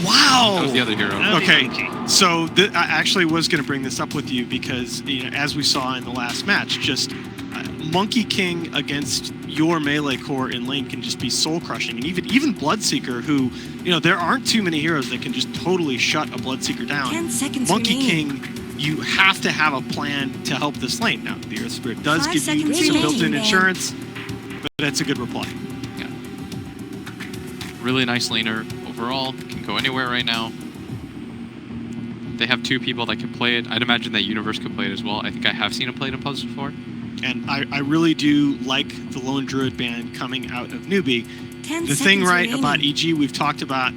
wow! That was the other hero. Okay, so I actually was going to bring this up with you because, you know, as we saw in the last match, just Monkey King against your melee core in lane can just be soul crushing, and even Bloodseeker, who, you know, there aren't too many heroes that can just totally shut a Bloodseeker down. 10 seconds Monkey remaining. King, you have to have a plan to help this lane. Now, the Earth Spirit does 5 give you seconds some built-in remaining. insurance, but that's a good reply. Yeah. Really nice laner overall. Can go anywhere right now. They have 2 people that can play it. I'd imagine that Universe could play it as well. I think I have seen him play it in pubs before. And I really do like the Lone Druid ban coming out of Newbee. 10 The thing seconds right remaining. about EG, we've talked about,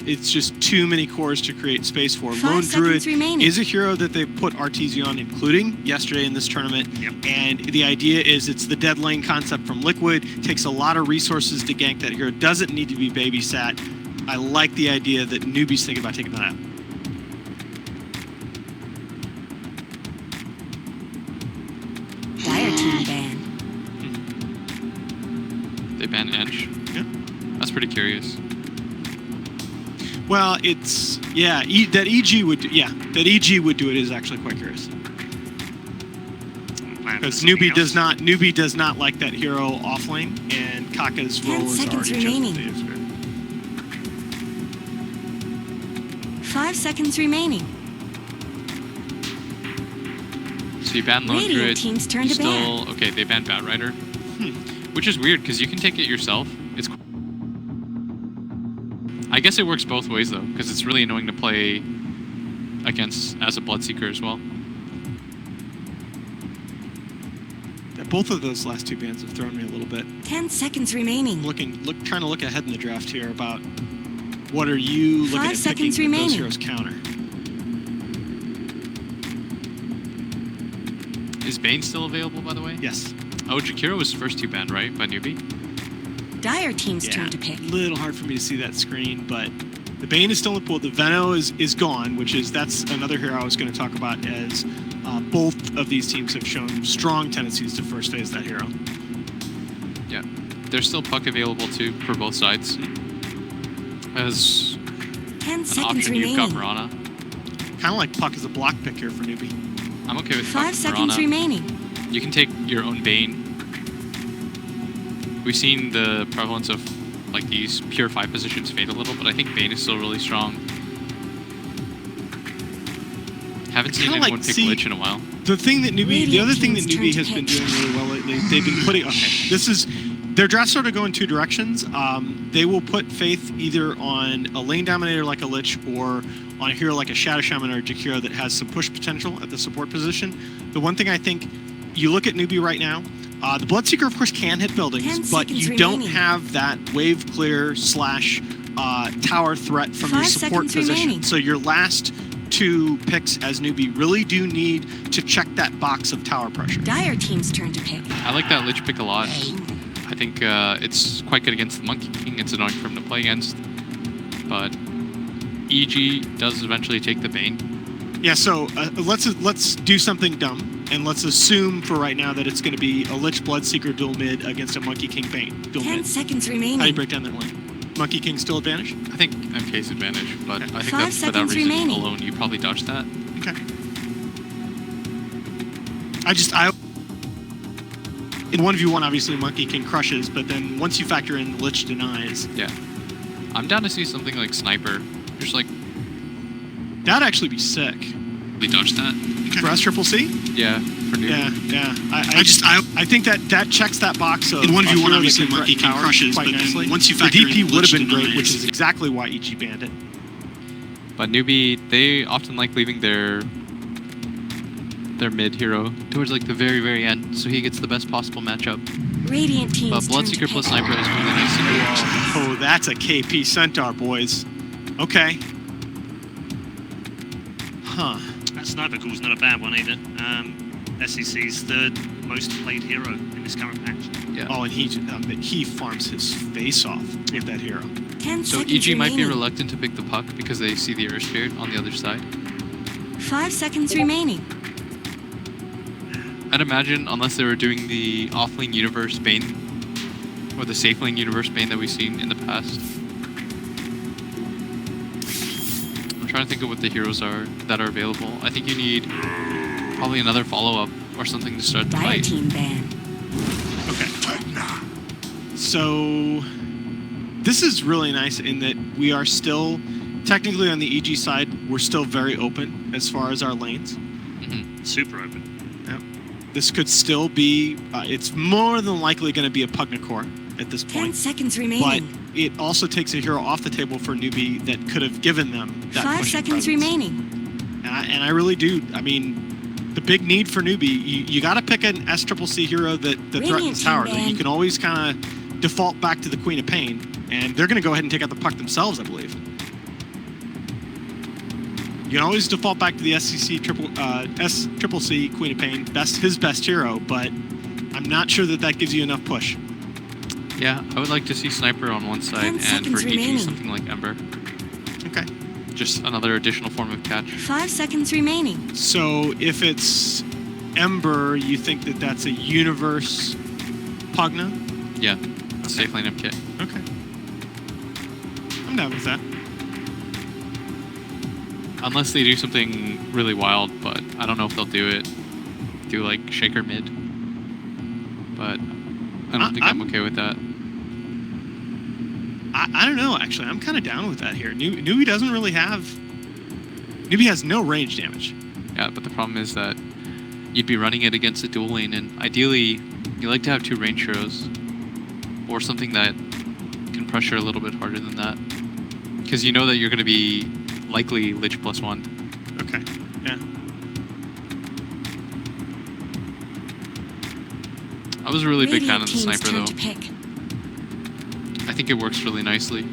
it's just too many cores to create space for. 5 Lone seconds Druid remaining. is a hero that they put RTZ on, including yesterday in this tournament. And the idea is it's the dead lane concept from Liquid. Takes a lot of resources to gank that hero. Doesn't need to be babysat. I like the idea that Newbee's thinking about taking that out. Dire team ban. They ban Ench. Yeah. That's pretty curious. Well, it's, yeah, that EG would do it is actually quite curious. Because Newbee does not like that hero off lane, and Kaka's 10 role is seconds already chosen. remaining. 5 seconds remaining. So you ban Lone Radiant Druid. team's turn to Still, okay, they banned Batrider. Which is weird, because you can take it yourself. It's. I guess it works both ways, though, because it's really annoying to play against as a Bloodseeker as well. Both of those last 2 bans have thrown me a little bit. 10 seconds remaining. Trying to look ahead in the draft here about what are you looking 5 at seconds picking that those remaining. heroes counter. Is Bane still available, by the way? Yes. Oh, Jakiro was first 2 banned, right? By Newbee? Dire team's turn to pick. A little hard for me to see that screen, but the Bane is still in the pool. The Veno is gone, that's another hero I was going to talk about, as both of these teams have shown strong tendencies to first phase that hero. Yeah. There's still Puck available, too, for both sides. As 10 an seconds option, you've got remaining. Mirana. Kind of like Puck as a block pick here for Newbee. I'm okay with 5 Puck, seconds Mirana. remaining. You can take your own Bane. We've seen the prevalence of like these pure 5 positions fade a little, but I think Bane is still really strong. Haven't seen anyone pick Lich in a while. The other thing that Newbee Team's has turn been to doing really well lately, they've been putting, their drafts sort of go in 2 directions. They will put faith either on a lane dominator like a Lich, or on a hero like a Shadow Shaman or a Jakiro that has some push potential at the support position. The one thing I think, you look at Newbee right now, the Bloodseeker, of course, can hit 10 buildings, but you seconds don't remaining. have that wave clear / tower threat from your 5 support seconds position. remaining. So your last 2 picks as Newbee really do need to check that box of tower pressure. Dire team's turn to pick. I like that Lich pick a lot. I think it's quite good against the Monkey King. It's annoying for him to play against. But EG does eventually take the Bane. Yeah, so let's do something dumb, and let's assume for right now that it's going to be a Lich Bloodseeker dual mid against a Monkey King Bane dual 10 mid. seconds How do you remaining. break down that line? Monkey King still advantage? I think MK's advantage, but I think 5 that's for that seconds reason remaining. alone. You probably dodge that. Okay. In 1v1, obviously, Monkey King crushes, but then once you factor in Lich denies, Yeah. I'm down to see something like Sniper. Just like, that'd actually be sick. we dodge that. Brass Triple C? Yeah, for new. Yeah. I think that checks that box of In 1v1, a hero that obviously, can Monkey threaten King tower crushes, quite but then nicely. once you the factor in DP would have Lich been great, denies- which is exactly why EG banned it. But Newbee, they often like leaving their mid hero towards like the very, very end, so he gets the best possible matchup. Radiant But team's turn to Bloodseeker plus pick. Sniper is really nice to do. Oh, that's a KP Centaur, boys. Okay. Huh. That sniper call's not a bad one either. SEC's 3rd most played hero in this current patch. Yeah. Oh, and he farms his face off with that hero. 10 So seconds EG might be remaining. reluctant to pick the Puck because they see the Earth Spirit on the other side. 5 seconds remaining. I'd imagine, unless they were doing the off-lane universe Bane, or the safe lane universe Bane that we've seen in the past. trying to think of what the heroes are that are available. I think you need probably another follow-up or something to start the Dire fight. team ban. Okay. So this is really nice in that we are still, technically on the EG side, we're still very open as far as our lanes. Super open. Yep. This could still be, it's more than likely going to be a Pugnacore at this 10 point. seconds But remaining. it also takes a hero off the table for Newbee that could have given them that 5 pushing seconds presence. remaining. And I really do. I mean, the big need for Newbee, you got to pick an SCCC hero that threatens tower. That you can always kind of default back to the Queen of Pain, and they're going to go ahead and take out the puck themselves, I believe. You can always default back to the SCCC Queen of Pain, his best hero, but I'm not sure that gives you enough push. Yeah, I would like to see Sniper on one side 10 and seconds for EG remaining. something like Ember. Okay. Just another additional form of catch. 5 seconds remaining. So if it's Ember, you think that that's a Universe Pugna? Yeah, a safe lane MK. Okay. I'm down with that. Unless they do something really wild, but I don't know if they'll do it. Do like Shaker mid. But I don't think I'm okay with that. I don't know, actually. I'm kind of down with that here. Newbee doesn't really have... Newbee has no range damage. Yeah, but the problem is that you'd be running it against a dual lane, and ideally, you like to have 2 range heroes. Or something that can pressure a little bit harder than that. Because you know that you're going to be likely Lich +1. Okay, yeah. I was a really big fan Radiant of the team's Sniper, turn though. to pick. I think it works really nicely.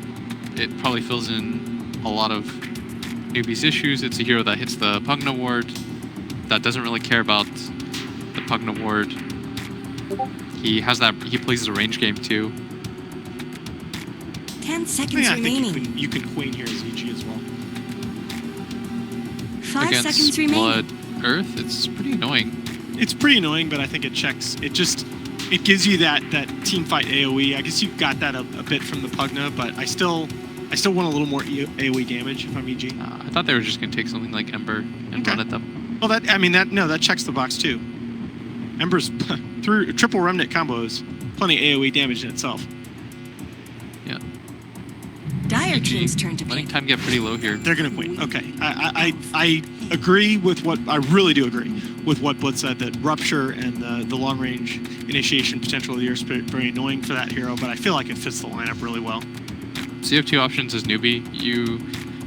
It probably fills in a lot of Newbee's issues. It's a hero that hits the Pugna ward, that doesn't really care about the Pugna ward. He plays the range game too. 10 seconds Yeah, I remaining. think you can Queen here as EG as well. 5 Against seconds remaining. Blood Earth, it's pretty annoying. It's pretty annoying, but I think it checks. It gives you that team fight AoE. I guess you got that a bit from the Pugna, but I still want a little more AoE damage if I'm EG. I thought they were just gonna take something like Ember and run at them. Well, that checks the box too. Ember's through triple remnant combos, plenty of AoE damage in itself. Yeah. Dire EG, team's turn to letting pick. time get pretty low here. They're gonna Queen. Okay, I agree with what I really do agree with what Blitz said, that Rupture and the long range initiation potential of the Earth Spirit very annoying for that hero, but I feel like it fits the lineup really well. So you have 2 options as Newbee. You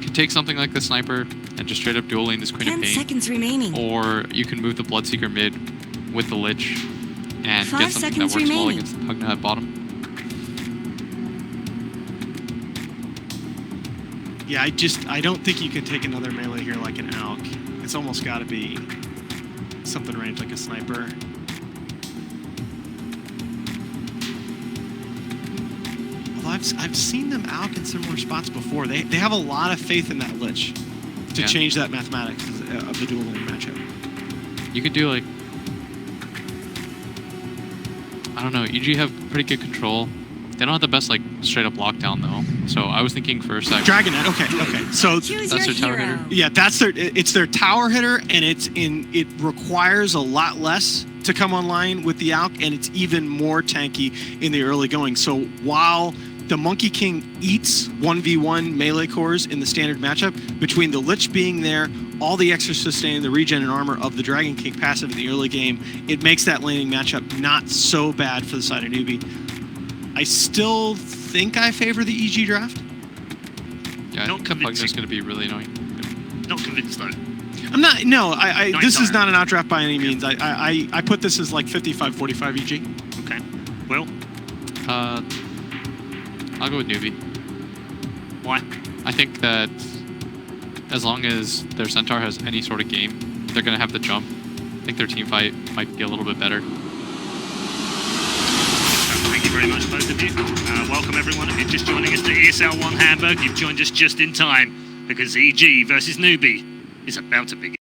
can take something like the Sniper and just straight up dual lane this Queen of 10 Pain. seconds remaining. Or you can move the Bloodseeker mid with the Lich and 5 get something that seconds works well remaining. against the Pugna at bottom. Yeah, I don't think you can take another melee here like an Alk. It's almost got to be something ranged like a Sniper. Although I've seen them Alk in similar spots before. They have a lot of faith in that Lich to Yeah. change that mathematics of the dual lane matchup. You could do like, I don't know, EG have pretty good control. They don't have the best like straight up lockdown though. So I was thinking for a sec. Dragonet, okay. So Choose That's your their tower hero. hitter. yeah, it's their tower hitter, and it requires a lot less to come online with the Alk, and it's even more tanky in the early going. So while the Monkey King eats 1v1 melee cores in the standard matchup, between the Lich being there, all the extra sustain, the regen and armor of the Dragon King passive in the early game, it makes that laning matchup not so bad for the side of Newbee. I still think I favor the EG draft. Yeah, I Not think the Pugna's convincing. going to be really annoying. Not convinced though. I'm not. No, this is entirely. not an outdraft by any means. I put this as like 55-45 EG. Okay. Well, I'll go with Newbee. why? I think that as long as their Centaur has any sort of game, they're going to have the jump. I think their team fight might be a little bit better. Thank you very much, both of you. Welcome, everyone. If you're just joining us to ESL 1 Hamburg, you've joined us just in time, because EG versus Newbee is about to begin.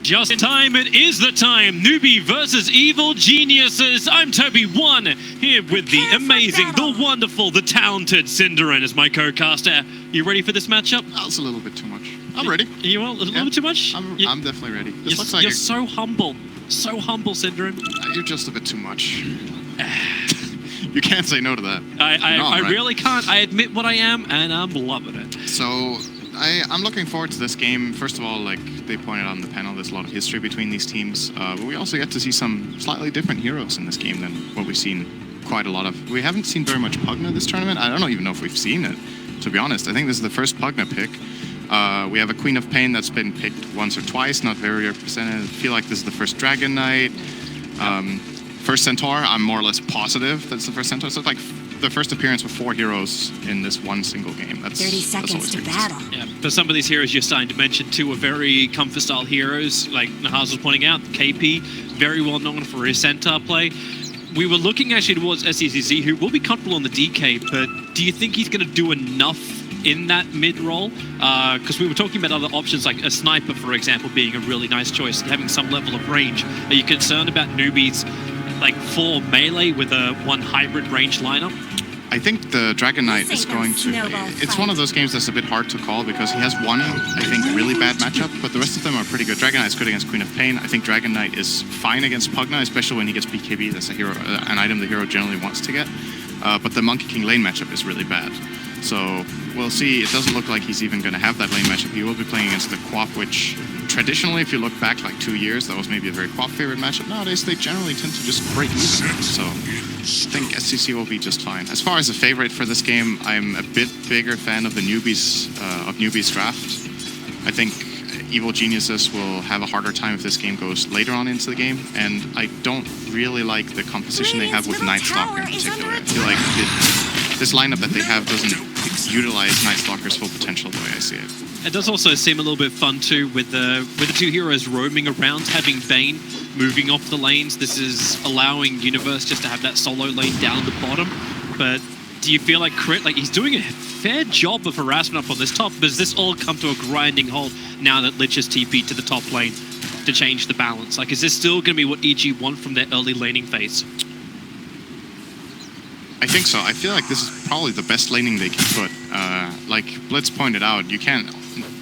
Just in time, it is the time. Newbee versus Evil Geniuses. I'm Toby1, here with the amazing, the wonderful, the talented Cinderin as my co-caster. You ready for this matchup? That's a little bit too much. I'm ready. You are a little bit too much? I'm definitely ready. This looks like you're so humble. So humble, Cinderin. You're just a bit too much. You can't say no to that. I really can't. I admit what I am, and I'm loving it. So, I'm looking forward to this game. First of all, like they pointed out on the panel, there's a lot of history between these teams. But we also get to see some slightly different heroes in this game than what we've seen quite a lot of. We haven't seen very much Pugna this tournament. I don't even know if we've seen it, to be honest. I think this is the first Pugna pick. We have a Queen of Pain that's been picked once or twice, not very represented. I feel like this is the first Dragon Knight. First Centaur, I'm more or less positive that's the first Centaur. So it's like the first appearance of 4 heroes in this one single game. That's 30 seconds to battle. Yeah, but some of these heroes you're starting to mention too are very comfort style heroes, like Nahaz was pointing out. KP, very well known for his Centaur play. We were looking actually towards SECZ, who will be comfortable on the DK, but do you think he's going to do enough in that mid role? Because we were talking about other options like a sniper, for example, being a really nice choice, having some level of range. Are you concerned about Newbee's like 4 melee with a 1 hybrid range lineup? I think the Dragon Knight is going to... It's one of those games that's a bit hard to call because he has one, I think, really bad matchup, but the rest of them are pretty good. Dragon Knight is good against Queen of Pain. I think Dragon Knight is fine against Pugna, especially when he gets BKB. That's a hero, an item the hero generally wants to get. But the Monkey King lane matchup is really bad. So we'll see. It doesn't look like he's even going to have that lane matchup. He will be playing against the Quap, which traditionally, if you look back like 2 years, that was maybe a very Quap favorite matchup. Nowadays, they generally tend to just break even. So I think SCC will be just fine. As far as a favorite for this game, I'm a bit bigger fan of the Newbee's draft. I think Evil Geniuses will have a harder time if this game goes later on into the game, and I don't really like the composition they have with Night Stalker in particular. I feel like this lineup that they have doesn't utilize Night Stalker's full potential the way I see it. It does also seem a little bit fun too with the 2 heroes roaming around, having Bane moving off the lanes. This is allowing Universe just to have that solo lane down the bottom. But do you feel like Crit, like he's doing a fair job of harassment up on this top? Does this all come to a grinding halt now that Lich has TP'd to the top lane to change the balance? Like, is this still going to be what EG want from their early laning phase? I think so. I feel like this is probably the best laning they can put. Like Blitz pointed out, you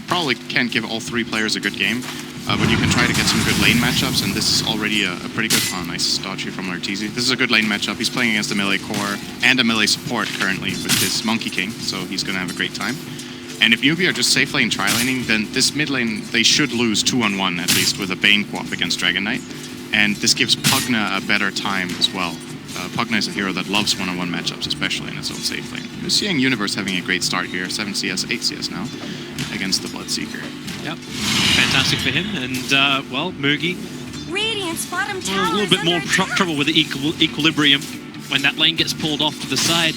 probably can't give all 3 players a good game, but you can try to get some good lane matchups, and this is already a pretty good... Oh, nice dodge here from Arteezy. This is a good lane matchup. He's playing against a melee core and a melee support currently with his Monkey King, so he's going to have a great time. And if Newbee are just safe lane tri-laning, then this mid lane, they should lose 2-on-1 at least with a Bane Quap against Dragon Knight, and this gives Pugna a better time as well. Pugna is a hero that loves 1-on-1 matchups, especially in its own safe lane. We're seeing Universe having a great start here, 7 CS, 8 CS now, against the Bloodseeker. Yep, fantastic for him. And, well, Mugi, Radiant's bottom a tower little bit more trouble with the equilibrium when that lane gets pulled off to the side.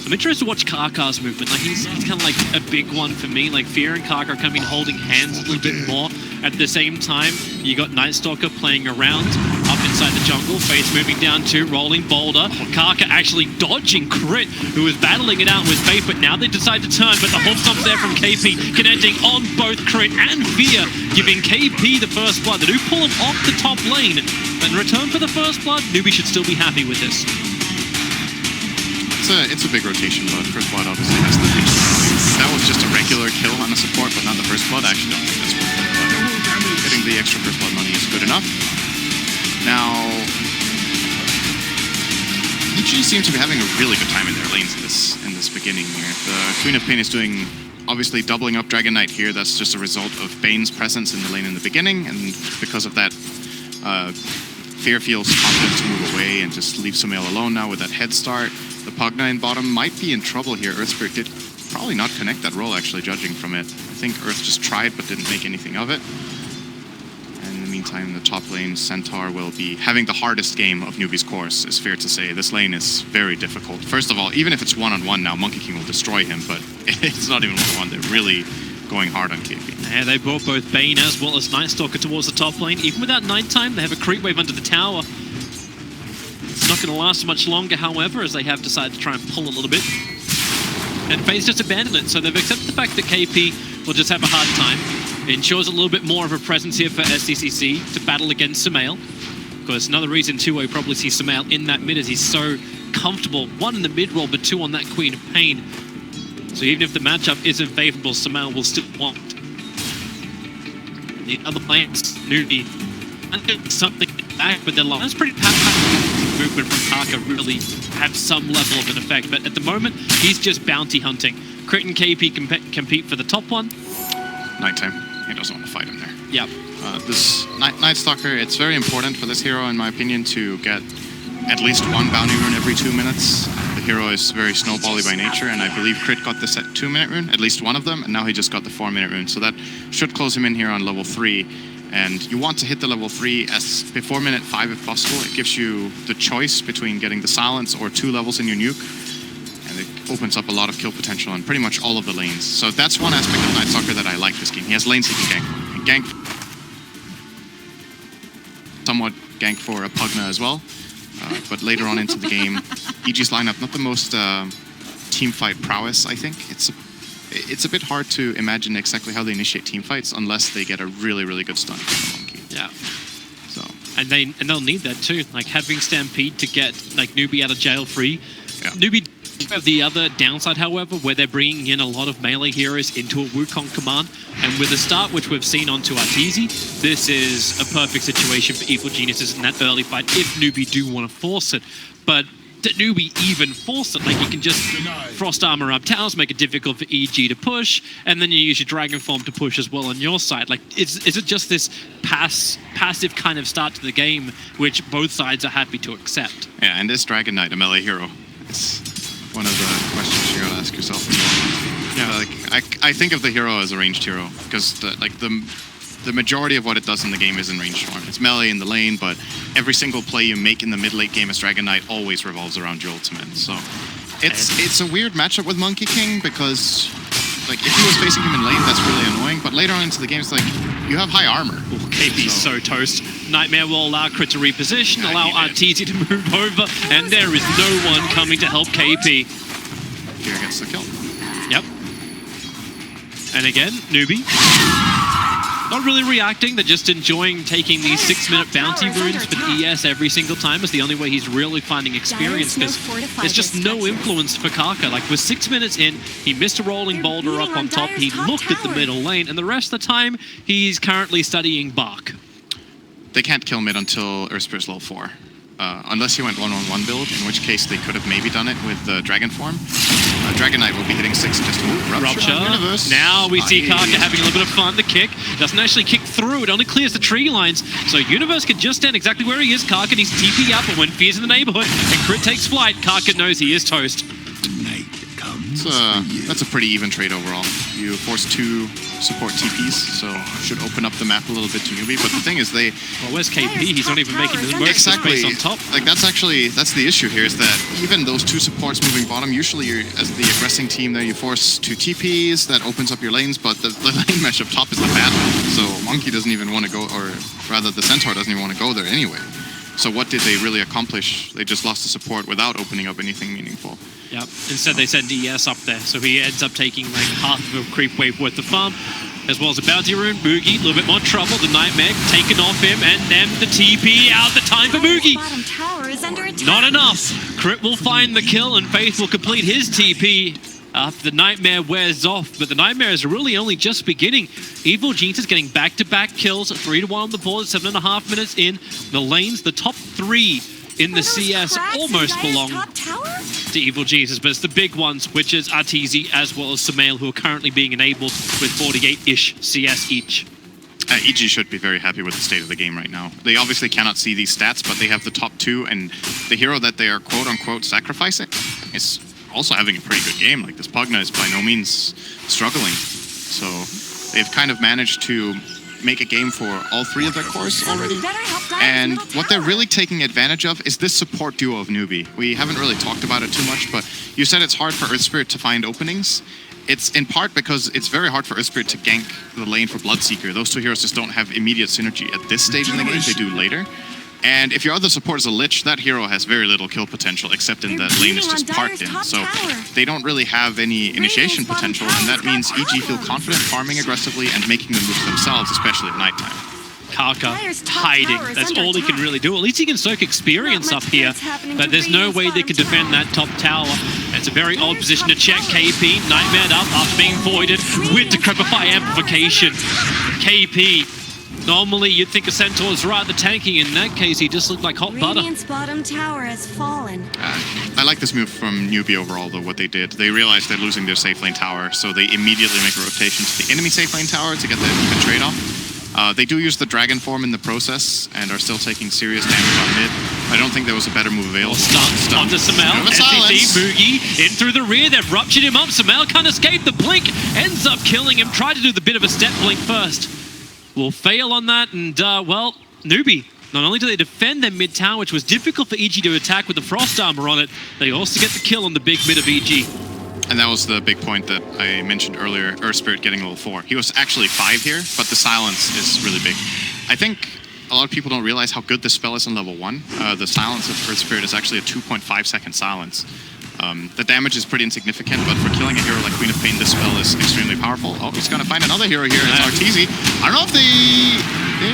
I'm interested to watch Karkar's movement. Like he's kind of like a big one for me. Like Fear and Karkar kind of been holding hands a little bit more. At the same time, you got Night Stalker playing around up inside the jungle. Face moving down to rolling boulder. Karkar actually dodging Crit, who was battling it out with Faith, but now they decide to turn. But the hook stomp's there from KP, connecting on both Crit and Fear, giving KP the first blood. They do pull him off the top lane, but in return for the first blood, Newbee should still be happy with this. It's a big rotation, but First Blood obviously has the pitch. That was just a regular kill on a support, but not the First Blood. I actually don't think that's worth it, but getting the extra First Blood money is good enough. Now, EG seems to be having a really good time in their lanes in this beginning here. The Queen of Pain is doing, obviously, doubling up Dragon Knight here. That's just a result of Bane's presence in the lane in the beginning, and because of that, Fear feels confident to move away and just leave Sumail alone now with that head start. The Pugna in bottom might be in trouble here. Earthspirit did probably not connect that roll, actually, judging from it. I think Earth just tried but didn't make anything of it. And in the meantime, the top lane, Centaur, will be having the hardest game of Newbee's course, is fair to say. This lane is very difficult. First of all, even if it's 1-on-1 now, Monkey King will destroy him, but it's not even 1-on-1. They're really going hard on KP. Yeah, they brought both Bane as well as Night Stalker towards the top lane. Even without nighttime, they have a creep wave under the tower. It's not going to last much longer, however, as they have decided to try and pull a little bit. And FaZe just abandoned it, so they've accepted the fact that KP will just have a hard time. ensures a little bit more of a presence here for SDCC to battle against Sumail. Of course, another reason too why you probably see Sumail in that mid is he's so comfortable, one in the mid role, but two on that Queen of Pain. So even if the matchup isn't favorable, Sumail will still want the other lanes, Newbee, and something back, but their line's pretty passive. Movement from Parker really have some level of an effect, but at the moment, he's just bounty hunting. Crit and KP compete for the top one. Nighttime. He doesn't want to fight him there. Yep. This Night Stalker, it's very important for this hero, in my opinion, to get at least one bounty rune every 2 minutes. The hero is very snowbally by nature, and I believe Crit got this at 2-minute rune, at least one of them, and now he just got the 4-minute rune. So that should close him in here on level 3. And you want to hit the level 3 before minute 5 if possible. It gives you the choice between getting the silence or 2 levels in your nuke. And it opens up a lot of kill potential on pretty much all of the lanes. So that's one aspect of Night Stalker that I like this game. He has lanes he can gank. Somewhat gank for a Pugna as well. But later on into the game, EG's lineup, not the most team fight prowess, I think. It's a bit hard to imagine exactly how they initiate team fights unless they get a really, really good stun from Monkey. Yeah. So. And they'll need that too. Like having Stampede to get like Newbee out of jail free. Yeah. Newbee have the other downside, however, where they're bringing in a lot of melee heroes into a Wukong command. And with the start, which we've seen onto Arteezy, this is a perfect situation for Evil Geniuses in that early fight if Newbee do want to force it. But did Newbee even force it? Like you can just frost armor up towers, make it difficult for EG to push, and then you use your Dragon Form to push as well on your side. Like, is it just this passive kind of start to the game, which both sides are happy to accept? Yeah, and is Dragon Knight a melee hero? It's one of the questions you gotta ask yourself as well. Yeah, like I think of the hero as a ranged hero because the majority of what it does in the game is in ranged form. It's melee in the lane, but every single play you make in the mid-late game as Dragon Knight always revolves around your ultimate. So it's a weird matchup with Monkey King because like if he was facing him in lane, that's really annoying. But later on into the game, it's like you have high armor. Ooh, KP's so toast. Nightmare will allow Crit to reposition, allow Arteezy to move over, and there is no one coming to help KP. Here gets the kill. Yep. And again, Newbee. Not really reacting, they're just enjoying taking these 6-minute bounty runes for ES every single time. Is the only way he's really finding experience because there's just no influence for Kaka. Like with 6 minutes in, he missed a rolling boulder up on top, he looked at the middle lane, and the rest of the time, he's currently studying Bark. They can't kill mid until Earthspirit's level 4. Unless he went 1-on-1 build, in which case they could have maybe done it with the Dragon Form. Dragon Knight will be hitting 6 just to Rupture. Universe. Now we see Kaka having a little bit of fun. The kick doesn't actually kick through, it only clears the tree lines. So Universe can just stand exactly where he is. Kaka needs to TP up, and when Fear's in the neighborhood and Crit takes flight, Kaka knows he is toast. That's a pretty even trade overall. You force 2 support TPs, so should open up the map a little bit to Newbee. But the thing is, well, where's KP? He's not even making the most space on top. Like that's the issue here is that even those 2 supports moving bottom, usually you're, as the aggressing team there, you force 2 TPs, that opens up your lanes, but the lane mesh up top is the bad one. So Monkey doesn't even want to go, or rather the Centaur doesn't even want to go there anyway. So what did they really accomplish? They just lost the support without opening up anything meaningful. Yep. Instead, they send ES up there, so he ends up taking like half of a creep wave worth of farm, as well as a bounty rune. Boogie, a little bit more trouble. The Nightmare taken off him, and then the TP out. The time for Boogie. Bottom tower is under attack. Not enough. Crit will find the kill, and Faith will complete his TP after the Nightmare wears off. But the Nightmare is really only just beginning. Evil Genius is getting back-to-back kills, 3-1 on the board, 7.5 minutes in. The lanes, the top 3 in the CS almost belong to Evil Geniuses, but it's the big ones, which is Arteezy as well as Sumail, who are currently being enabled with 48-ish CS each. EG should be very happy with the state of the game right now. They obviously cannot see these stats, but they have the top 2, and the hero that they are quote-unquote sacrificing is also having a pretty good game. Like this Pugna is by no means struggling. So they've kind of managed to make a game for all 3 of their cores already. And what they're really taking advantage of is this support duo of Newbee. We haven't really talked about it too much, but you said it's hard for Earthspirit to find openings. It's in part because it's very hard for Earthspirit to gank the lane for Bloodseeker. Those 2 heroes just don't have immediate synergy at this stage in the game. They do later. And if your other support is a Lich, that hero has very little kill potential, except in that lane is just parked in. So they don't really have any initiation potential, and that means EG feel confident farming aggressively and making the moves themselves, especially at nighttime. Kaka hiding. That's all he can really do. At least he can soak experience up here, but there's no way they can defend that top tower. It's a very odd position to check. KP, Nightmared up after being voided with Decrepify amplification. KP, normally you'd think a Centaur is right at the tanking. In that case, he just looked like hot butter. Radiant's bottom tower has fallen. I like this move from Newbee overall, though, what they did. They realized they're losing their safe lane tower, so they immediately make a rotation to the enemy safe lane tower to get the even trade-off. They do use the dragon form in the process and are still taking serious damage on mid. I don't think there was a better move available. Stun onto Samel. SCC, Moogie in through the rear. They've ruptured him up. Samel can't escape. The blink ends up killing him. Tried to do the bit of a step blink first. Will fail on that. And, well, Newbee. Not only do they defend their mid tower, which was difficult for EG to attack with the Frost Armor on it, they also get the kill on the big mid of EG. And that was the big point that I mentioned earlier, Earth Spirit getting level 4. He was actually 5 here, but the silence is really big. I think a lot of people don't realize how good this spell is on level 1. The silence of Earth Spirit is actually a 2.5 second silence. The damage is pretty insignificant, but for killing a hero like Queen of Pain, this spell is extremely powerful. Oh, he's gonna find another hero here, it's Arteezy. I don't know if they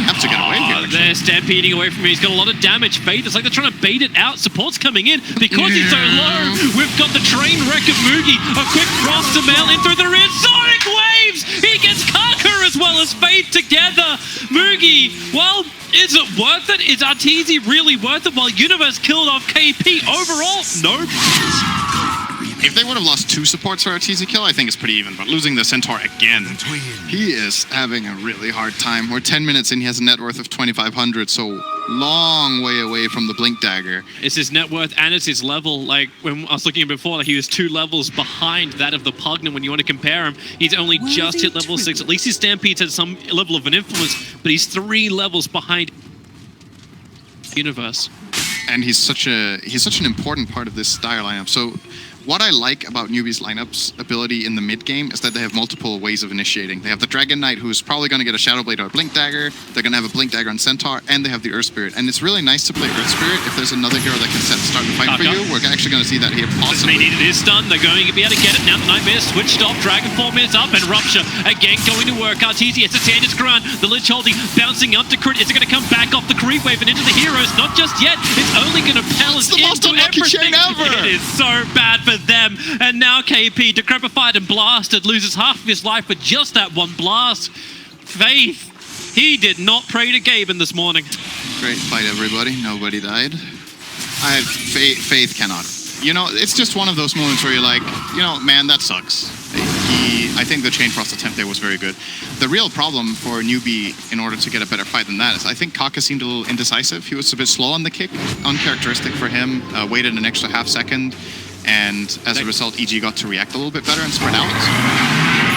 have to get away here. They're stampeding away from him. He's got a lot of damage. Faith, it's like they're trying to bait it out. Support's coming in. Because he's so low, we've got the train wreck of Moogie. A quick frost to Mail in through the rear. Sonic Waves! He gets Kaka as well as Faith together. Moogie, well, is it worth it? Is Arteezy really worth it? While Universe killed off KP overall? Nope. If they would have lost 2 supports for Arteezy kill, I think it's pretty even. But losing the Centaur again, he is having a really hard time. We're 10 minutes in, he has a net worth of 2,500, so long way away from the Blink Dagger. It's his net worth and it's his level. Like, when I was looking at him before, like, he was 2 levels behind that of the Pugna. When you want to compare him, he's only just hit level 6. At least his Stampede's had some level of an influence, but he's 3 levels behind Universe. And he's such an important part of this Dire lineup. So what I like about Newbee's lineup's ability in the mid game is that they have multiple ways of initiating. They have the Dragon Knight, who's probably going to get a Shadow Blade or a Blink Dagger. They're going to have a Blink Dagger on Centaur, and they have the Earth Spirit. And it's really nice to play Earth Spirit if there's another hero that can start the fight for you. We're actually going to see that here possibly. They needed his stun. They're going to be able to get it now. The Nightmare switched off. Dragon Form is up, and Rupture again going to work. Arteezy has to stand his ground. The Lich holding, bouncing up to crit. Is it going to come back off the creep wave and into the heroes? Not just yet. It's only going to balance into everything. It is so bad for them. And now KP, decrepified and blasted, loses half of his life with just that one blast. Faith, he did not pray to Gaben this morning. Great fight, everybody. Nobody died. I have Faith cannot. You know, it's just one of those moments where you're like, you know, man, that sucks. I think the Chain Frost attempt there was very good. The real problem for Newbee, in order to get a better fight than that, is I think Kaka seemed a little indecisive. He was a bit slow on the kick, uncharacteristic for him, waited an extra half second. And as a result, EG got to react a little bit better and spread out.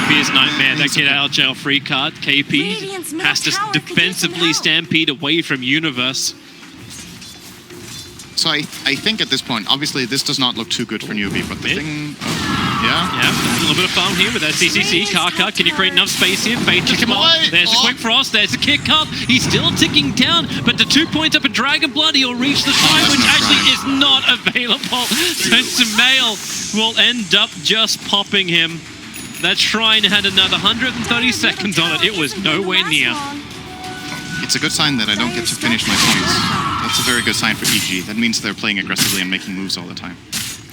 Fierce Nightmare, that get out of jail free card. KP has to defensively stampede away from Universe. So I think at this point, obviously this does not look too good for Newbee, but the thing... Yeah, a little bit of fun here with that CCC. Kaka, can you create enough space here? Fade to come on. There's a quick frost, there's a kick up. He's still ticking down, but the 2 points up in Dragon Blood, he'll reach the time, which actually is not available. So Sumail will end up just popping him. That shrine had another 130 seconds on it. It was nowhere near. It's a good sign that I don't get to finish my points. That's a very good sign for EG. That means they're playing aggressively and making moves all the time.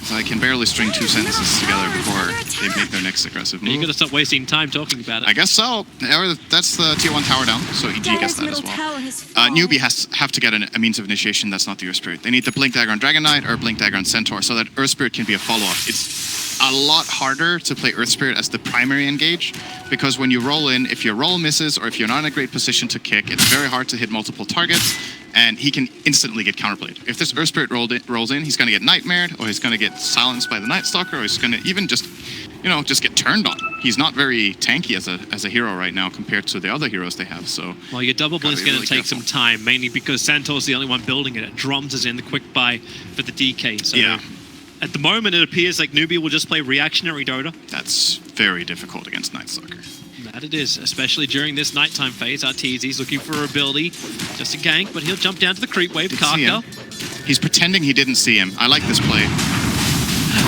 So I can barely string 2 sentences together before they make their next aggressive move. You're going to stop wasting time talking about it. I guess so. That's the tier 1 tower down, so EG gets that as well. Newbee have to get a means of initiation that's not the Earth Spirit. They need the Blink Dagger on Dragon Knight or Blink Dagger on Centaur so that Earth Spirit can be a follow-up. It's a lot harder to play Earth Spirit as the primary engage, because when you roll in, if your roll misses or if you're not in a great position to kick, it's very hard to hit multiple targets, and he can instantly get counterplayed. If this Earth Spirit rolls in, he's going to get Nightmared, or he's going to get silenced by the Night Stalker, or he's going to even just, you know, just get turned on. He's not very tanky as a hero right now compared to the other heroes they have, so... Well, your double blink's going to take some time, mainly because Centaur's the only one building it. Drums is in the quick buy for the DK, so... Yeah. At the moment, it appears like Newbee will just play reactionary Dota. That's very difficult against Night Stalker. That it is, especially during this nighttime phase. Arteezy's looking for ability just to gank, but he'll jump down to the creep wave. Karka. He's pretending he didn't see him. I like this play.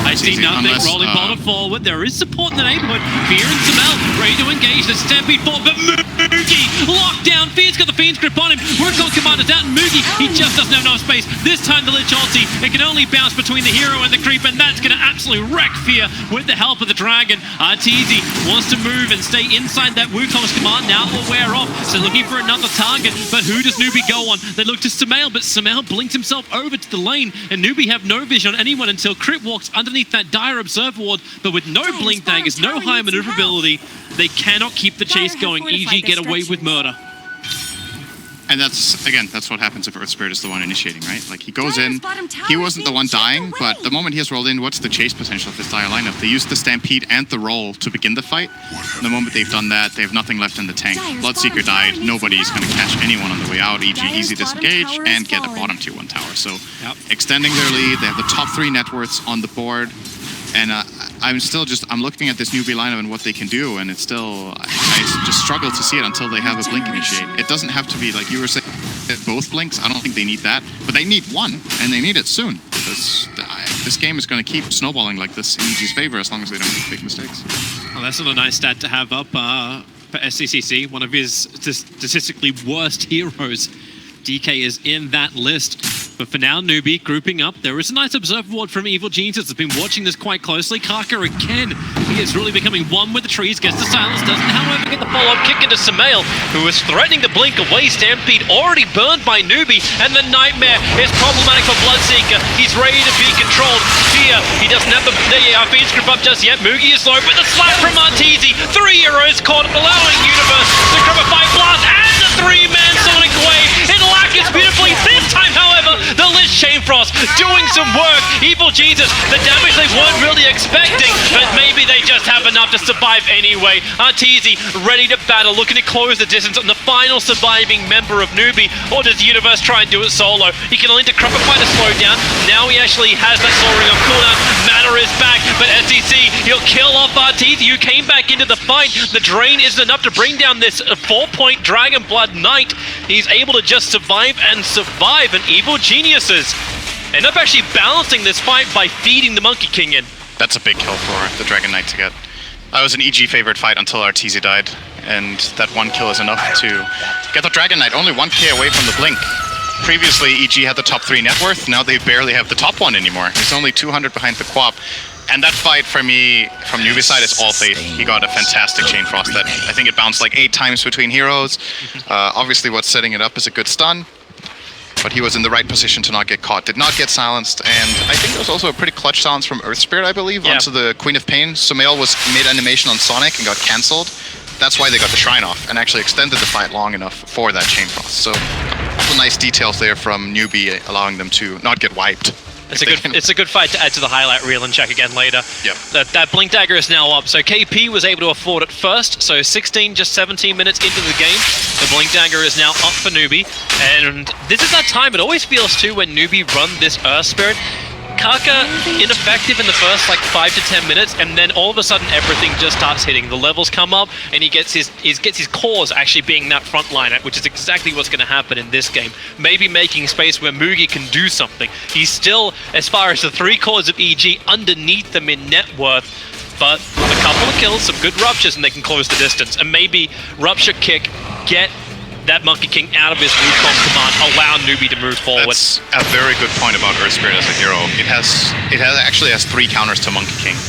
I see nothing. Rolling bottom forward. There is support in the neighborhood. Fear and Samel ready to engage the Stampede forward, but Moogie locked down. Fear's got the Fiend's grip on him. Workon Commander's out, and Moogie, he just doesn't have enough space. This time the Lich ulti, it can only bounce between the hero and the creep, and that's going to absolutely wreck Fear with the help of the dragon. Arteezy wants to move and stay inside that Wukong's command. Now will wear off, so looking for another target, but who does Newbee go on? They look to Samel, but Samel blinks himself over to the lane, and Newbee have no vision on anyone until Crit walks underneath that dire observe ward, but with no blink daggers, no high maneuverability, they cannot keep the chase going. EG get away with murder. And that's, again, that's what happens if Earth Spirit is the one initiating, right? Like, he goes in, he wasn't the one dying, but the moment he has rolled in, what's the chase potential of this dire lineup? They used the Stampede and the roll to begin the fight. The moment they've done that, they have nothing left in the tank. Bloodseeker died, nobody's going to catch anyone on the way out. EG easy disengage and get a bottom tier 1 tower. So, extending their lead, they have the top 3 net worths on the board. And I'm looking at this Newbee lineup and what they can do, and it's still, I just struggle to see it until they have a blink initiate. It doesn't have to be, like you were saying, both blinks. I don't think they need that, but they need one, and they need it soon, because this game is going to keep snowballing like this in EG's favor as long as they don't make big mistakes. Well, that's not a nice stat to have up for SCCC, one of his statistically worst heroes. DK is in that list. But for now, Newbee grouping up. There is a nice observer ward from Evil Genius that's been watching this quite closely. Karka again. He is really becoming one with the trees. Gets the silence. Doesn't, however, get the follow-up kick into Samel, who is threatening to blink away. Stampede already burned by Newbee. And the Nightmare is problematic for Bloodseeker. He's ready to be controlled. Fear, he doesn't have the Fiend's grip up just yet. Moogie is low, but the slap from Arteezy. 3 heroes caught, allowing Universe to grab a 5 blast and the 3-man Sonic Wave. It lackers beautifully. This time, however, the Lich Chain Frost doing some work. Evil Jesus, the damage they weren't really expecting, but maybe they just have enough to survive anyway. Arteezy ready to battle, looking to close the distance on the final surviving member of Newbee. Or does Universe try and do it solo? He can only decrepify to slow down. Now he actually has that Soul Ring on cooldown. Matter is back, but SCC, he'll kill off Arteezy, who came back into the fight. The drain isn't enough to bring down this 4-point Dragon Blood Knight. He's able to just survive and survive, and Evil Geniuses end up actually balancing this fight by feeding the Monkey King in. That's a big kill for the Dragon Knight to get. That was an EG favorite fight until Arteezy died, and that 1 kill is enough to get the Dragon Knight only 1k away from the blink. Previously, EG had the top 3 net worth, now they barely have the top 1 anymore. He's only 200 behind the Quap. And that fight for me, from Newbee's side, is all faith. He got a fantastic Chain Frost that I think it bounced like 8 times between heroes. Obviously what's setting it up is a good stun, but he was in the right position to not get caught. Did not get silenced, and I think there was also a pretty clutch silence from Earth Spirit, I believe, onto the Queen of Pain. Sumail was mid-animation on Sonic and got cancelled. That's why they got the Shrine off and actually extended the fight long enough for that Chain Frost. So, a couple nice details there from Newbee, allowing them to not get wiped. It's a good fight to add to the highlight reel and check again later. Yep. That Blink Dagger is now up, so KP was able to afford it first, so 17 minutes into the game, the Blink Dagger is now up for Newbee, and this is that time, it always feels too when Newbee run this Earth Spirit. Karka ineffective in the first like 5 to 10 minutes, and then all of a sudden everything just starts hitting. The levels come up, and he gets his cores actually being that front liner, which is exactly what's going to happen in this game. Maybe making space where Moogie can do something. He's still, as far as the 3 cores of EG, underneath them in net worth, but a couple of kills, some good ruptures, and they can close the distance. And maybe Rupture Kick, get that Monkey King out of his Wukong command, allow Newbee to move forward. That's a very good point about Earth Spirit as a hero. It actually has 3 counters to Monkey King.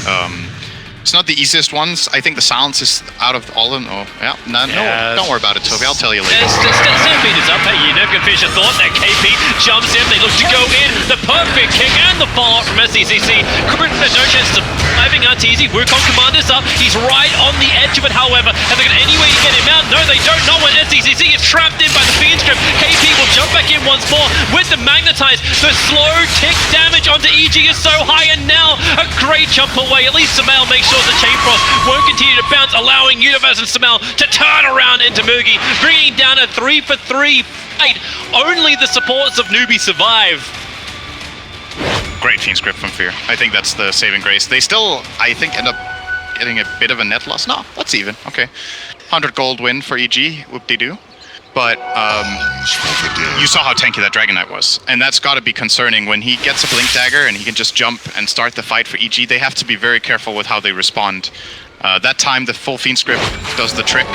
It's not the easiest ones. I think the silence is out of all of them. Oh, yeah. No, don't worry about it, Toby. I'll tell you later. Stampede is up. Hey, you never can finish a thought. That KP jumps in. They look to go in. The perfect kick and the follow-up from SCCC. Crit has no chance of surviving Arteezy. Wukong Commander's up. He's right on the edge of it, however. Have they got any way to get him out? No, they don't know when SCCC is trapped in by the Fiend's grip. KP will jump back in once more with the Magnetize. The slow tick damage onto EG is so high, and now a great jump away. At least Sumail makes sure the Chain Frost won't continue to bounce, allowing Universe and Sumail to turn around into Moogie, bringing down a 3-for-3 fight. Only the supports of Newbee survive. Great Fiend's grip from Fear. I think that's the saving grace. They still, I think, end up getting a bit of a net loss. No, that's even. Okay. 100 gold win for EG. Whoop-de-doo. But you saw how tanky that Dragon Knight was. And that's got to be concerning. When he gets a Blink Dagger and he can just jump and start the fight for EG, they have to be very careful with how they respond. That time, the full Fiend Script does the trick.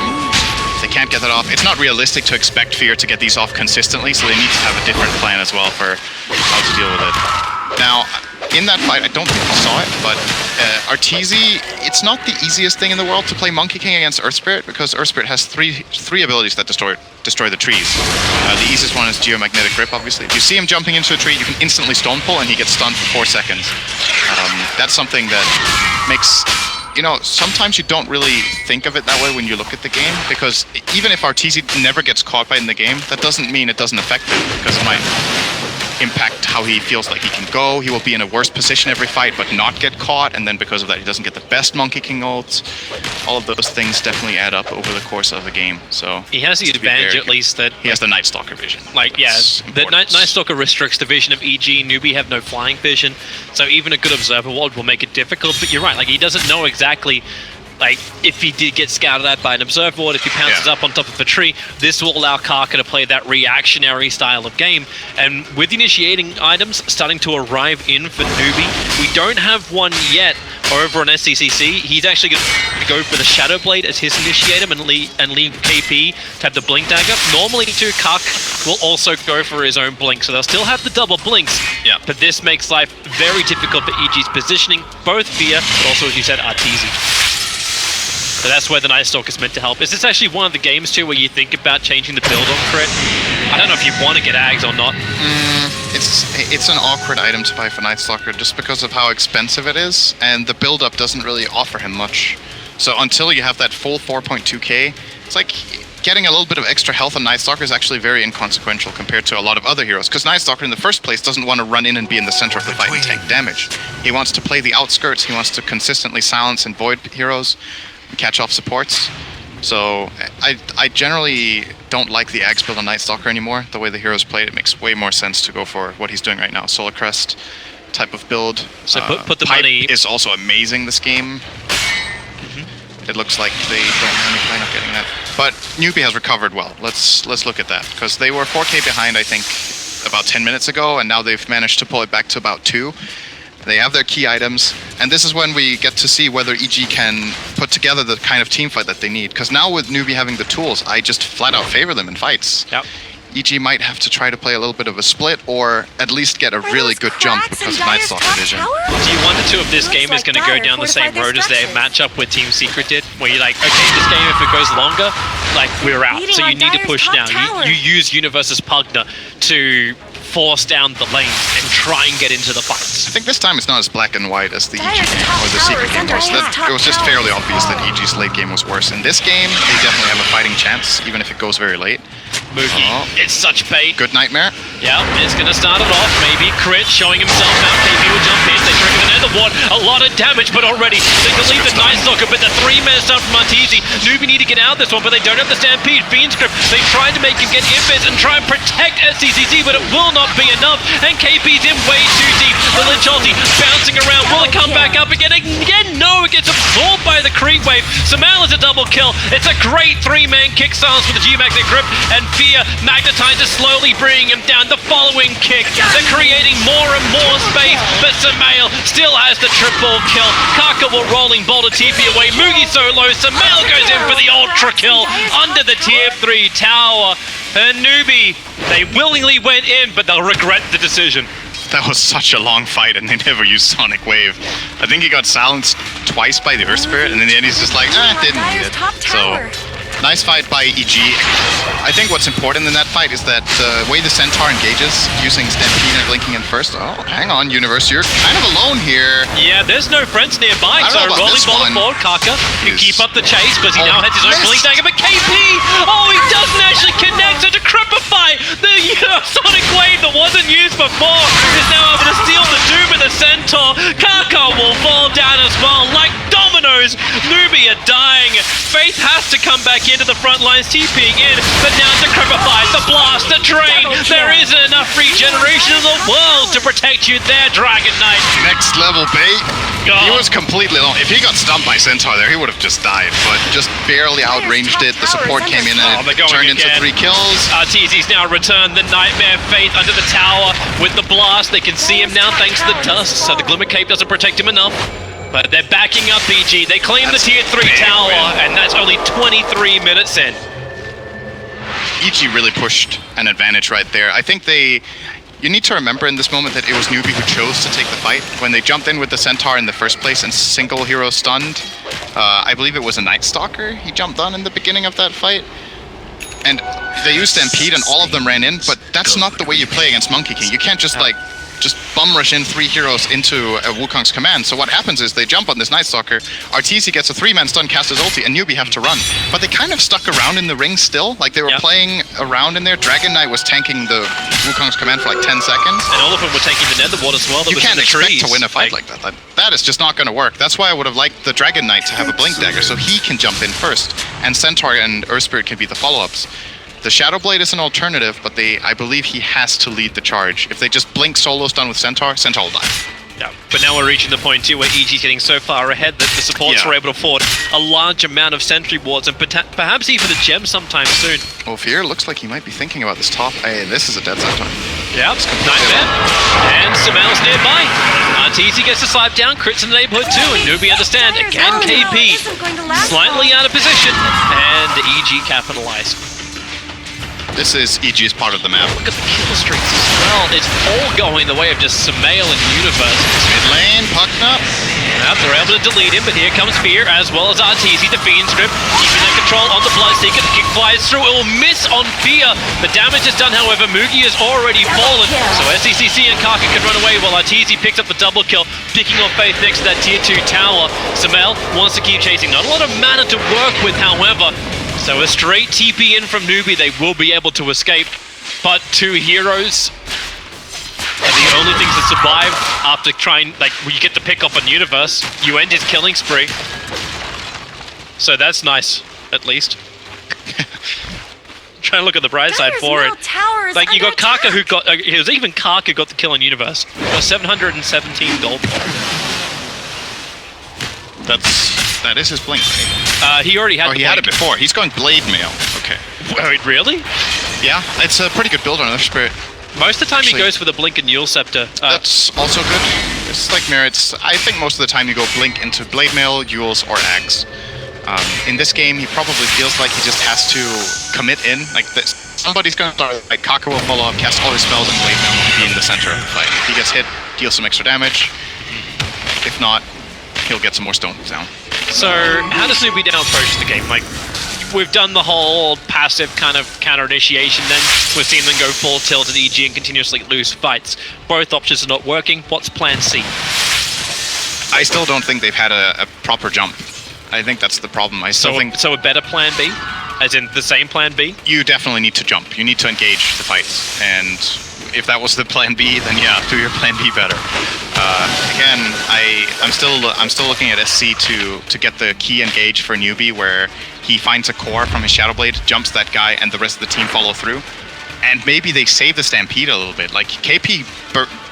They can't get that off. It's not realistic to expect Fear to get these off consistently, so they need to have a different plan as well for how to deal with it. Now, in that fight, I don't think you saw it, but Arteezy, it's not the easiest thing in the world to play Monkey King against Earth Spirit, because Earth Spirit has three abilities that destroy the trees. The easiest one is Geomagnetic Grip, obviously. If you see him jumping into a tree, you can instantly Stone Pull, and he gets stunned for 4 seconds. That's something that makes... You know, sometimes you don't really think of it that way when you look at the game, because even if Arteezy never gets caught by it in the game, that doesn't mean it doesn't affect him, because it might impact how he feels like he can go. He will be in a worse position every fight, but not get caught, and then because of that, he doesn't get the best Monkey King ults. All of those things definitely add up over the course of a game. So he has the advantage, at least, that he has the Night Stalker vision. Like, That's the Night Stalker restricts the vision of EG. Newbee have no flying vision, so even a good observer ward will make it difficult. But you're right, like, he doesn't know exactly. Like, if he did get scouted at by an observer ward, if he pounces up on top of a tree, this will allow Karka to play that reactionary style of game. And with initiating items starting to arrive in for Newbee, we don't have one yet over on SCCC. He's actually going to go for the Shadow Blade as his initiator and leave KP to have the Blink Dagger. Normally, too, Kark will also go for his own Blink, so they'll still have the double Blinks. Yeah. But this makes life very difficult for EG's positioning, both Fear, but also, as you said, Arteezy. So that's where the Night Stalker is meant to help. Is this actually one of the games, too, where you think about changing the build on crit? I don't know if you want to get Ags or not. It's an awkward item to buy for Night Stalker just because of how expensive it is, and the build-up doesn't really offer him much. So until you have that full 4.2k, it's like getting a little bit of extra health on Night Stalker is actually very inconsequential compared to a lot of other heroes, because Night Stalker in the first place doesn't want to run in and be in the center of the fight and tank damage. He wants to play the outskirts, he wants to consistently silence and void heroes, catch off supports. So I generally don't like the Ags build on Night Stalker anymore. The way the heroes play it makes way more sense to go for what he's doing right now. Solar Crest type of build. So put the Pipe money... is also amazing this game. It looks like they don't have any plan of getting that. But Newbee has recovered well. Let's look at that, because they were 4k behind, I think, about 10 minutes ago, and now they've managed to pull it back to about 2. They have their key items, and this is when we get to see whether EG can put together the kind of team fight that they need. Because now with Newbee having the tools, I just flat out favor them in fights. Yep. EG might have to try to play a little bit of a split, or at least get a really good jump because of Night Stalker vision. Do you wonder too if this game is going to go down the same road as their matchup with Team Secret did? Where you're like, okay, this game, if it goes longer, like, we're out. So you need to push now. You use Universe's Pugna to force down the lanes and try and get into the fights. I think this time it's not as black and white as the EG game or the Secret game was. It was just fairly obvious that EG's late game was worse. In this game, they definitely have a fighting chance, even if it goes very late. Mookie, it's such bait. Good Nightmare. Yeah, it's going to start it off. Maybe Crit showing himself out. KP will jump in. They trigger the Nether Ward. A lot of damage, but already they can leave the Night Stalker, but the 3-man stun from Arteezy. Newbee need to get out of this one, but they don't have the Stampede. Fiend Script, they tried to make him get invis and try and protect SCCC, but it will not be enough, and KP's in way too deep. The Lich ulti bouncing around. Will it come back up again? Again, no, it gets absorbed by the creep wave. Samal is a double kill. It's a great 3-man kick silence with the G-Magnet Grip, and Fear magnetizes, slowly bringing him down. The following kick, they're creating more and more space, but Samal still has the triple kill. Karka will rolling boulder TP away. Mugi so low. Samal goes in for the ultra kill under the tier 3 tower. And Newbee, they willingly went in, but they'll regret the decision. That was such a long fight, and they never used Sonic Wave. I think he got silenced twice by the Earth Spirit, and in the end he's just like, didn't need it. So, nice fight by EG. I think what's important in that fight is that the way the Centaur engages, using Stampede and blinking in first. Oh, hang on, Universe, you're kind of alone here. Yeah, there's no friends nearby, so rolling ball forward, Karka can keep up the chase, because he now has his own Blink Dagger, but KP, he doesn't actually connect, so to Cripify, the Sonic Wave that wasn't used before is now able to steal the Doom of the Centaur. Karka will fall down as well, like dominoes. dominoes. Newbee are dying. Faith has to come back into the front lines, TPing in, but now Decrepify, the blast, the drain. There isn't enough regeneration in the world to protect you there, Dragon Knight. Next level bait. God. He was completely alone. If he got stumped by Centaur there, he would have just died, but just barely outranged it. The support came in and it turned into 3 kills. Arteezy's now returned. The Nightmare Faith under the tower with the blast. They can see him now thanks to the dust, so the Glimmer Cape doesn't protect him enough. But they're backing up EG. They claim the tier 3 tower, and that's only 23 minutes in. EG really pushed an advantage right there. I think you need to remember in this moment that it was Newbee who chose to take the fight. When they jumped in with the Centaur in the first place and single hero stunned, I believe it was a Night Stalker he jumped on in the beginning of that fight. And they used Stampede and all of them ran in, but that's not the way you play against Monkey King. You can't just bum rush in 3 heroes into a Wukong's command. So what happens is they jump on this Night Stalker, Arteezy gets a 3-man stun, cast his ulti, and Newbee have to run. But they kind of stuck around in the ring still, like they were playing around in there. Dragon Knight was tanking the Wukong's command for like 10 seconds. And all of them were taking the Netherward as well. You can't expect to win a fight like that. That is just not going to work. That's why I would have liked the Dragon Knight to have a Blink Dagger, so he can jump in first, and Centaur and Earth Spirit can be the follow-ups. The Shadow Blade is an alternative, but I believe he has to lead the charge. If they just blink solo stun with Centaur, Centaur will die. Yeah, but now we're reaching the point too where EG's getting so far ahead that the supports are able to afford a large amount of sentry wards and perhaps even a gem sometime soon. Well, Fear looks like he might be thinking about this top. Hey, this is a dead Centaur. Yep, Nightmare. And Samel's nearby. Arteezy gets a slap down, crits in the neighborhood too, and Newbee understand. Again, KP slightly out of position, and EG capitalized. This is EG's part of the map. Look at the kill streaks as well. It's all going the way of just Samale and Universe. Mid lane, pucked up. Yep, they're able to delete him, but here comes Fear as well as Arteezy, the Fiend Script, keeping that control on the Bloodseeker. The kick flies through, it will miss on Fear. The damage is done, however, Mugi has already fallen, so SCCC and Kaka can run away while Arteezy picks up the double kill, picking off Faith next to that tier 2 tower. Samale wants to keep chasing. Not a lot of mana to work with, however, so a straight TP in from Newbee, they will be able to escape, but 2 heroes are the only things that survive after trying, you get to pick off a Universe, you end his killing spree. So that's nice, at least. Trying to look at the bright side for it. You got Kaka who got, it was even Kaka who got the kill on Universe. Got 717 gold for it. That is his blink, right? He already had he had it before. He's going Blade Mail. Okay. Wait, really? Yeah, it's a pretty good build on Earth Spirit. Most of the time he goes for the Blink and Yule Scepter. That's also good. It's like merits. I think most of the time you go Blink into Blade Mail, Yules, or Axe. In this game, he probably feels like he just has to commit in. Like somebody's going to start, like Kaka will follow up, cast all his spells, and Blade Mail will be in the center of the fight. If he gets hit, deal some extra damage. If not, he'll get some more stones down. So, how does Newbee now approach the game? Like, we've done the whole passive kind of counter-initiation, then we've seen them go full tilt at EG and continuously lose fights. Both options are not working. What's plan C? I still don't think they've had a proper jump. I think that's the problem. I still think... So a better plan B? As in the same plan B? You definitely need to jump. You need to engage the fights. And if that was the plan B, then yeah, do your plan B better. Again, I'm still looking at SC to get the key engage for Newbee, where he finds a core from his Shadow Blade, jumps that guy, and the rest of the team follow through. And maybe they save the Stampede a little bit. Like, KP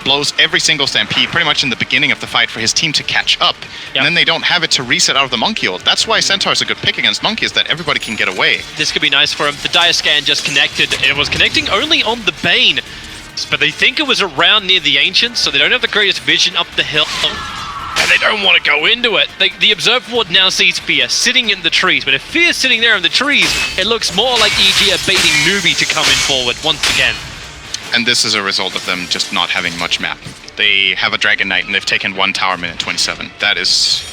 blows every single Stampede pretty much in the beginning of the fight for his team to catch up. Yep. And then they don't have it to reset out of the Monkey ult. That's why Centaur is a good pick against Monkey, is that everybody can get away. This could be nice for him. The Dire Scan just connected. It was connecting only on the Bane. But they think it was around near the Ancients, so they don't have the greatest vision up the hill. And they don't want to go into it. The Observer Ward now sees Fear sitting in the trees, but if Fear's sitting there in the trees, it looks more like EG are baiting Newbee to come in forward once again. And this is a result of them just not having much map. They have a Dragon Knight and they've taken 1 tower minute 27. That is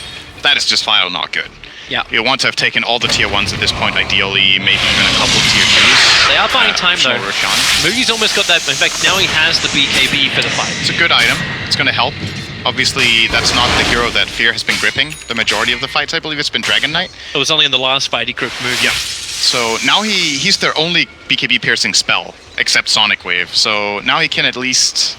just flat out not good. Yeah. You'll want to have taken all the tier 1s at this point, ideally, maybe even a couple of tier 2s. They are buying time though. Mugi's almost got that. In fact, now he has the BKB for the fight. It's a good item. It's going to help. Obviously, that's not the hero that Fear has been gripping the majority of the fights. I believe it's been Dragon Knight. It was only in the last fight he gripped Mugi. Yeah. So now he's their only BKB piercing spell, except Sonic Wave. So now he can at least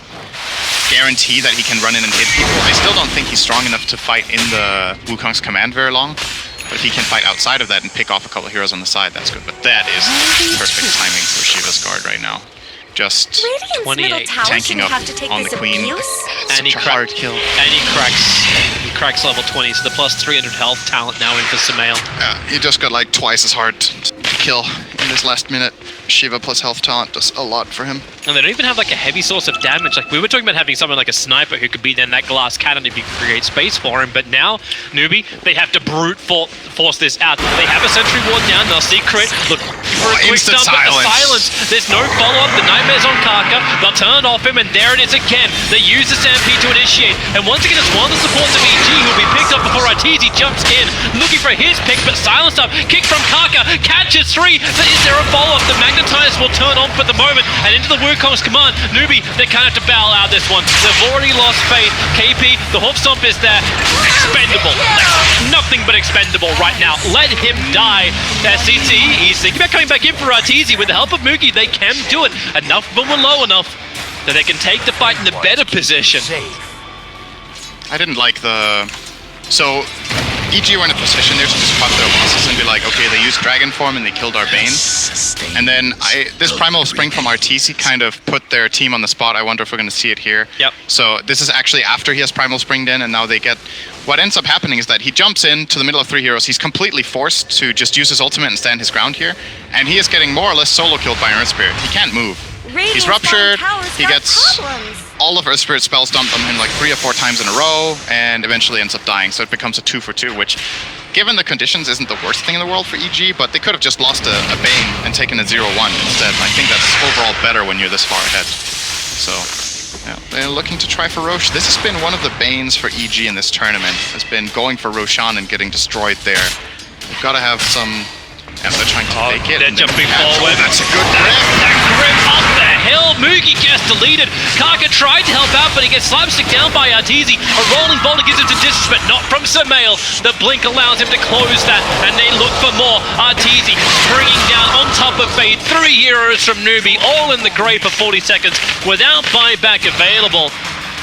guarantee that he can run in and hit people. I still don't think he's strong enough to fight in the Wukong's command very long. But if he can fight outside of that and pick off a couple of heroes on the side, that's good. But that is perfect timing for Shiva's guard right now. Just Radiant's 28, middle tower tanking shouldn't up have to take on this the queen. abuse. And he Such a hard kill. And he cracks level 20, so the plus 300 health talent now in for Sumail. He just got like twice as hard to kill in this last minute. Shiva plus health talent does a lot for him. And they don't even have like a heavy source of damage. Like we were talking about having someone like a sniper who could be then that glass cannon if you create space for him. But now, Newbee, they have to brute force this out. They have a sentry ward down. They'll see crit. Look for a quick instant dump, but the silence. silence. There's no follow-up. The Nightmare's on Kaka. They'll turn it off him, and there it is again. They use the Stampede to initiate. And once again, it's one of the supports of EG who'll be picked up before Arteezy jumps in, looking for his pick, but silenced up. Kick from Kaka. Catches 3. But is there a follow-up? The Magnetize will turn on for the moment, and into the Wukong's command. Newbee, they kind of have to bow out this one. They've already lost faith. KP, the hoof stomp is there. Expendable. Like, nothing but expendable right now. Let him die. SCC, he's thinking about coming back in for Arteezy. With the help of Moogie, they can do it. Enough of them were low enough that they can take the fight in a better position. I didn't like the... So, EG were in a position there to just cut their losses and be like, okay, they used Dragon Form and they killed our Bane. And then this Primal Spring from Arteezy kind of put their team on the spot. I wonder if we're going to see it here. Yep. So this is actually after he has Primal Springed in, and now they get... What ends up happening is that he jumps in to the middle of 3 heroes. He's completely forced to just use his ultimate and stand his ground here. And he is getting more or less solo killed by an Earth Spirit. He can't move. He's ruptured. He gets all of Earth Spirit spells dumped on him like 3 or 4 times in a row, and eventually ends up dying. So it becomes a 2 for 2, which, given the conditions, isn't the worst thing in the world for EG, but they could have just lost a Bane and taken a 0-1 instead. I think that's overall better when you're this far ahead. So, yeah, they're looking to try for Rosh. This has been one of the banes for EG in this tournament, has been going for Roshan and getting destroyed there. They've got to have some... And they're trying to take it. They're jumping forward. That's a good grip. That grip up the hill. Moogie gets deleted. Kaka tried to help out, but he gets slapstick down by Arteezy. A rolling boulder gives him to distance, but not from Sumail. The blink allows him to close that, and they look for more. Arteezy springing down on top of Faith. 3 heroes from Newbee, all in the grave for 40 seconds without buyback available.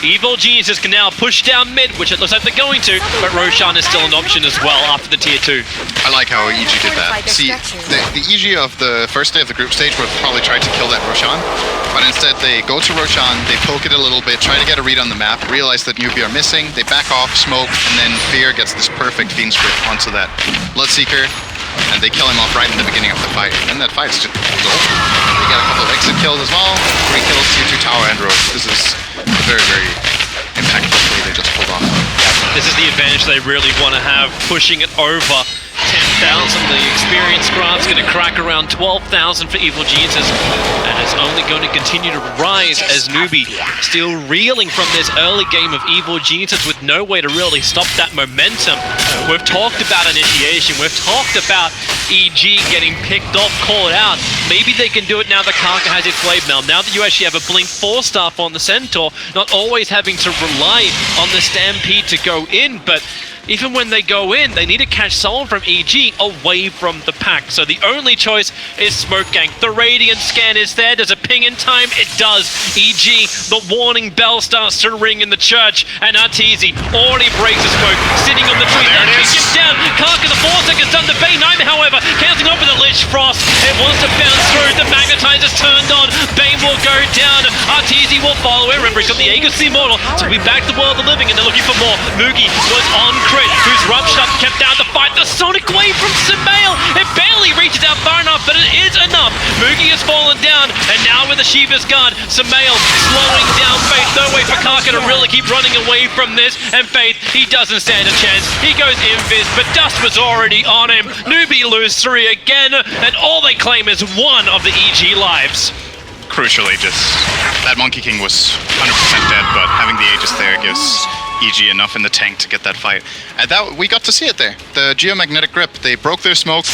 Evil Geniuses can now push down mid, which it looks like they're going to, but Roshan is still an option as well after the tier 2. I like how EG did that. See, the EG of the first day of the group stage would have probably tried to kill that Roshan, but instead they go to Roshan, they poke it a little bit, try to get a read on the map, realize that Newbee are missing, they back off, smoke, and then Fear gets this perfect Fiend's Grip onto that Bloodseeker, and they kill him off right in the beginning of the fight. And that fight's just over. They get a couple of exit kills as well, 3 kills, tier 2 tower and Rosh. This is a very, very impactful play they just pulled off. This is the advantage they really want to have, pushing it over 10,000. The experience grant's going to crack around 12,000 for Evil Geniuses, and it's only going to continue to rise as Newbee still reeling from this early game of Evil Geniuses with no way to really stop that momentum. We've talked about initiation, we've talked about EG getting picked off, called out. Maybe they can do it now that Kaka has his Blade Mail. Now that you actually have a Blink 4-staff on the Centaur, not always having to rely on the Stampede to go in, but even when they go in, they need to catch someone from EG away from the pack. So the only choice is Smoke Gang. The Radiant scan is there. Does it ping in time? It does. EG, the warning bell starts to ring in the church, and Arteezy already breaks the smoke, sitting on the tree. There it is. Gets down. Kaka, the 4 seconds done. The Bane, however, cancelling over the Lich Frost. It wants to bounce through. The Magnetizer's turned on. Bane will go down. Arteezy will follow it. Remember, he's got the Aegis Immortal, so we back to the world of living, and they're looking for more. Moogie was on who's ruptured up, kept down to fight the Sonic Wave from Sumail. It barely reaches out far enough, but it is enough. Moogie has fallen down, and now with the Shiva's Guard, Sumail slowing down Faith. No way for Kaka to really keep running away from this, and Faith, he doesn't stand a chance. He goes Invis, but Dust was already on him. Newbee lose 3 again, and all they claim is 1 of the EG lives. Crucially, just that Monkey King was 100% dead, but having the Aegis there gives EG enough in the tank to get that fight. And that we got to see it there. The Geomagnetic Grip, they broke their smoke.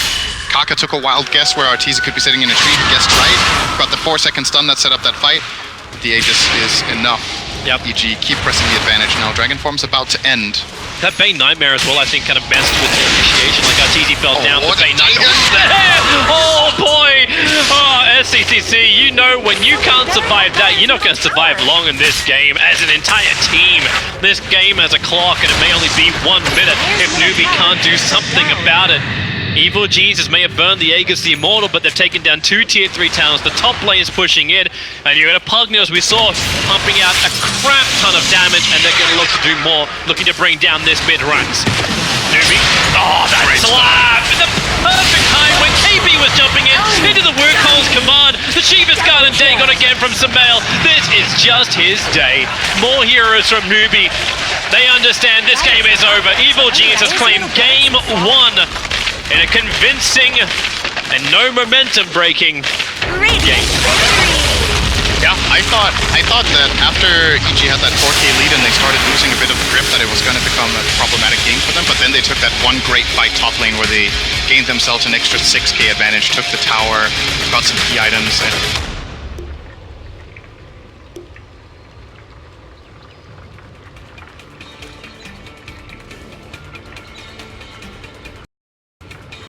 Kaka took a wild guess where Arteezy could be sitting in a tree. He guessed right. Got the 4-second stun that set up that fight. The Aegis is enough. Yep. EG keep pressing the advantage now. Dragon Form's about to end. That Bane Nightmare as well, I think, kind of messed with the initiation. Like Arteezy fell down, but Bane Nightmare. Oh boy! Oh, SCCC, you know when you can't survive that, you're not going to survive long in this game as an entire team. This game has a clock and it may only be 1 minute if Newbee can't do something about it. Evil Jesus may have burned the Aegis the Immortal, but they've taken down 2 tier 3 towns. The top lane is pushing in, and you're at a Pugner, as we saw, pumping out a crap ton of damage, and they're going to look to do more, looking to bring down this mid ranks. Newbee, oh, that slap! The perfect time when KB was jumping in into the workhole's command. The cheapest Garden Dagon again from Sumail. This is just his day. More heroes from Newbee. They understand this game is over. Evil Jesus claimed game 1 in a convincing and no momentum breaking game. Yeah, I thought that after EG had that 4K lead and they started losing a bit of grip, that it was going to become a problematic game for them, but then they took that one great fight top lane where they gained themselves an extra 6K advantage, took the tower, got some key items, and